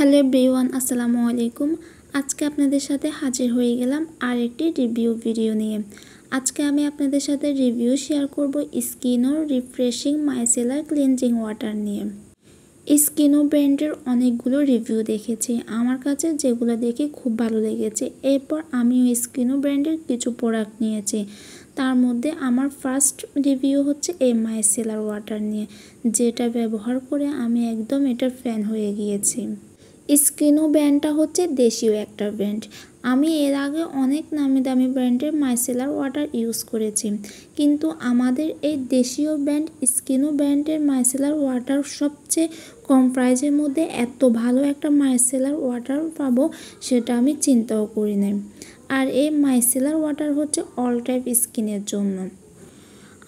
Hello everyone, আসসালামু আলাইকুম। আজকে আপনাদের সাথে হাজির হয়ে গেলাম আরেকটি রিভিউ ভিডিও নিয়ে। আজকে আমি আপনাদের সাথে রিভিউ শেয়ার করব স্কিনো রিফ্রেশিং মাইসেলার ক্লিনজিং ওয়াটার নিয়ে। স্কিনো ব্র্যান্ডের অনেকগুলো রিভিউ দেখেছি, আমার কাছে যেগুলো দেখে খুব ভালো লেগেছে। এরপর আমিও স্কিনো ব্র্যান্ডের কিছু প্রোডাক্ট নিয়েছি। তার মধ্যে আমার ফার্স্ট রিভিউ হচ্ছে এই মাইসেলার ওয়াটার নিয়ে, যেটা ব্যবহার করে আমি একদম এটার ফ্যান হয়ে গিয়েছি। স্কিনো ব্র্যান্ডটা হচ্ছে দেশীয় একটা ব্র্যান্ড। আমি এর আগে অনেক নামি দামি ব্র্যান্ডের মাইসেলার ওয়াটার ইউজ করেছি, কিন্তু আমাদের এই দেশীয় ব্র্যান্ড স্কিনো ব্র্যান্ডের মাইসেলার ওয়াটার সবচেয়ে কম প্রাইসের মধ্যে এত ভালো একটা মাইসেলার ওয়াটার পাবো সেটা আমি চিন্তাও করি নাই। আর এই মাইসেলার ওয়াটার হচ্ছে অল টাইপ স্কিনের জন্য।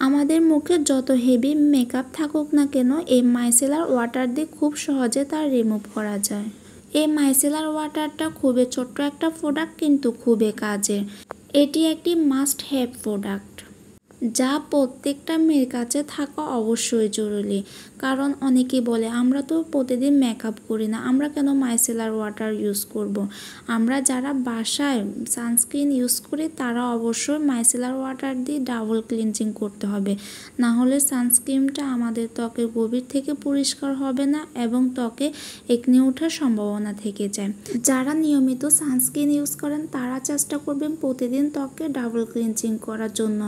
আমাদের মুখে যত হেভি মেকআপ থাকুক না কেন, এই মাইসেলার ওয়াটার দিয়ে খুব সহজে তা রিমুভ করা যায়। এই মাইসেলার ওয়াটারটা খুবই ছোট্ট একটা প্রোডাক্ট, কিন্তু খুবই কাজের। এটি একটি মাস্ট হ্যাভ প্রোডাক্ট, যা প্রত্যেকটা মেয়ের কাছে থাকা অবশ্যই জরুরি। কারণ অনেকেই বলে আমরা তো প্রতিদিন মেকআপ করি না, আমরা কেন মাইসেলার ওয়াটার ইউজ করব। আমরা যারা বাসায় সানস্ক্রিন ইউজ করি তারা অবশ্যই মাইসেলার ওয়াটার দিয়ে ডাবল ক্লিনজিং করতে হবে, না হলে সানস্ক্রিনটা আমাদের ত্বকের গভীর থেকে পরিষ্কার হবে না এবং ত্বকে একনি ওঠার সম্ভাবনা থেকে যায়। যারা নিয়মিত সানস্ক্রিন ইউজ করেন তারা চেষ্টা করবেন প্রতিদিন ত্বকে ডাবল ক্লিনজিং করার জন্য।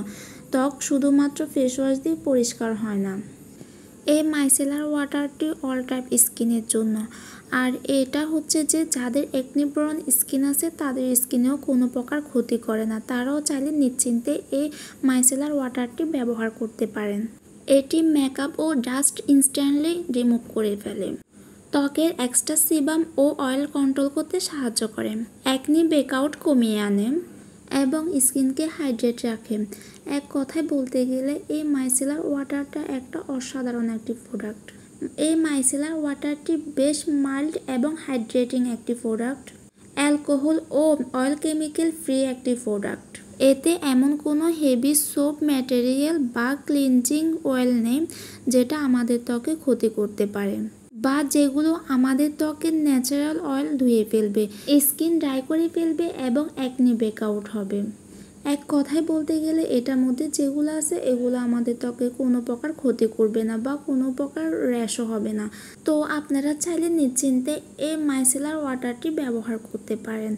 ত্বক শুধুমাত্র ফেস ওয়াশ দিয়ে পরিষ্কার হয় না। এই মাইসেলার ওয়াটারটি অল টাইপ স্কিনের জন্য। আর এটা হচ্ছে যে যাদের একনি প্রোন স্কিন আছে তাদের স্কিনেও কোনো প্রকার ক্ষতি করে না, তারাও চাইলে নিশ্চিন্তে এই মাইসেলার ওয়াটারটি ব্যবহার করতে পারেন। এটি মেকআপ ও ডাস্ট ইনস্ট্যান্টলি রিমুভ করে ফেলে। ত্বকের এক্সট্রা সিবাম ও অয়েল কন্ট্রোল করতে সাহায্য করে। একনি ব্রেকআউট কমিয়ে আনে এবং স্কিনকে হাইড্রেট রাখে। এক কথায় বলতে গেলে এই মাইসেলার ওয়াটারটা একটা অসাধারণ একটি প্রোডাক্ট। এই মাইসেলার ওয়াটারটি বেশ মাইল্ড এবং হাইড্রেটিং একটি প্রোডাক্ট। অ্যালকোহল ও অয়েল কেমিক্যাল ফ্রি একটি প্রোডাক্ট। এতে এমন কোনো হেভি সোপ ম্যাটেরিয়াল বা ক্লিনজিং অয়েল নেই যেটা আমাদের ত্বকে ক্ষতি করতে পারে বা যেগুলো আমাদের ত্বকের ন্যাচারাল অয়েল ধুয়ে ফেলবে, স্কিন ড্রাই করে ফেলবে এবং একনি ব্রেকআউট হবে। এক কথায় বলতে গেলে এটার মধ্যে যেগুলো আছে এগুলো আমাদের ত্বকে কোনো প্রকার ক্ষতি করবে না বা কোনো প্রকার র্যাশও হবে না। তো আপনারা চাইলে নিশ্চিন্তে এই মাইসেলার ওয়াটারটি ব্যবহার করতে পারেন।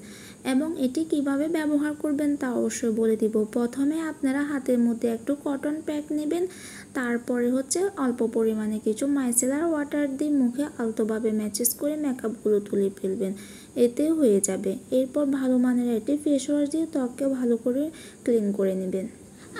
এবং এটি কিভাবে ব্যবহার করবেন তা অবশ্যই বলে দিব। প্রথমে আপনারা হাতের মধ্যে একটু কটন প্যাক নেবেন, তারপরে হচ্ছে অল্প পরিমাণে কিছু মাইসেলার ওয়াটার দিয়ে মুখে আলতোভাবে ম্যাসেজ করে মেকআপগুলো তুলে ফেলবেন, এতে হয়ে যাবে। এরপর ভালো মানের একটি ফেস ওয়াশ দিয়ে ত্বককে ভালো করে ক্লিন করে নেবেন।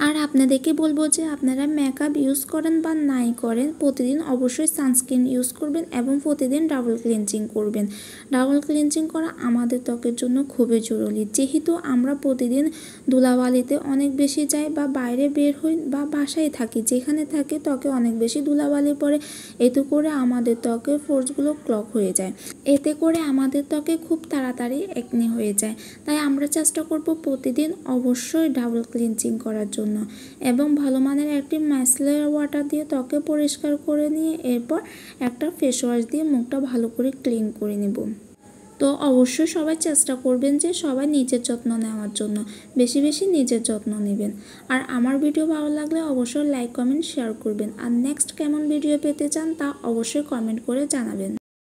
আর আপনাদেরকে বলবো যে আপনারা মেকআপ ইউজ করেন বা নাই করেন, প্রতিদিন অবশ্যই সানস্ক্রিন ইউজ করবেন এবং প্রতিদিন ডাবল ক্লিনজিং করবেন। ডাবল ক্লিনজিং করা আমাদের ত্বকের জন্য খুবই জরুরি, যেহেতু আমরা প্রতিদিন ধুলাবালিতে অনেক বেশি যাই বা বাইরে বের হই বা বাসায় থাকি, যেখানে থাকি ত্বকে অনেক বেশি ধুলাবালি পড়ে। এতে করে আমাদের ত্বকের পোরসগুলো ক্লগ হয়ে যায়, এতে করে আমাদের ত্বকে খুব তাড়াতাড়ি একনি হয়ে যায়। তাই আমরা চেষ্টা করব প্রতিদিন অবশ্যই ডাবল ক্লিনজিং করার জন্য এবং ভালো মানের একটি মাইসেলার ওয়াটার দিয়ে ত্বকে পরিষ্কার করে নিয়ে এরপর একটা ফেস ওয়াশ দিয়ে মুখটা ভালো করে ক্লিন করে নেব। তো অবশ্যই সবাই চেষ্টা করবেন যে সবাই নিজের যত্ন নেওয়ার জন্য, বেশি বেশি নিজের যত্ন নেবেন। আর আমার ভিডিও ভালো লাগলে অবশ্যই লাইক কমেন্ট শেয়ার করবেন। আর নেক্সট কেমন ভিডিও পেতে চান তা অবশ্যই কমেন্ট করে জানাবেন।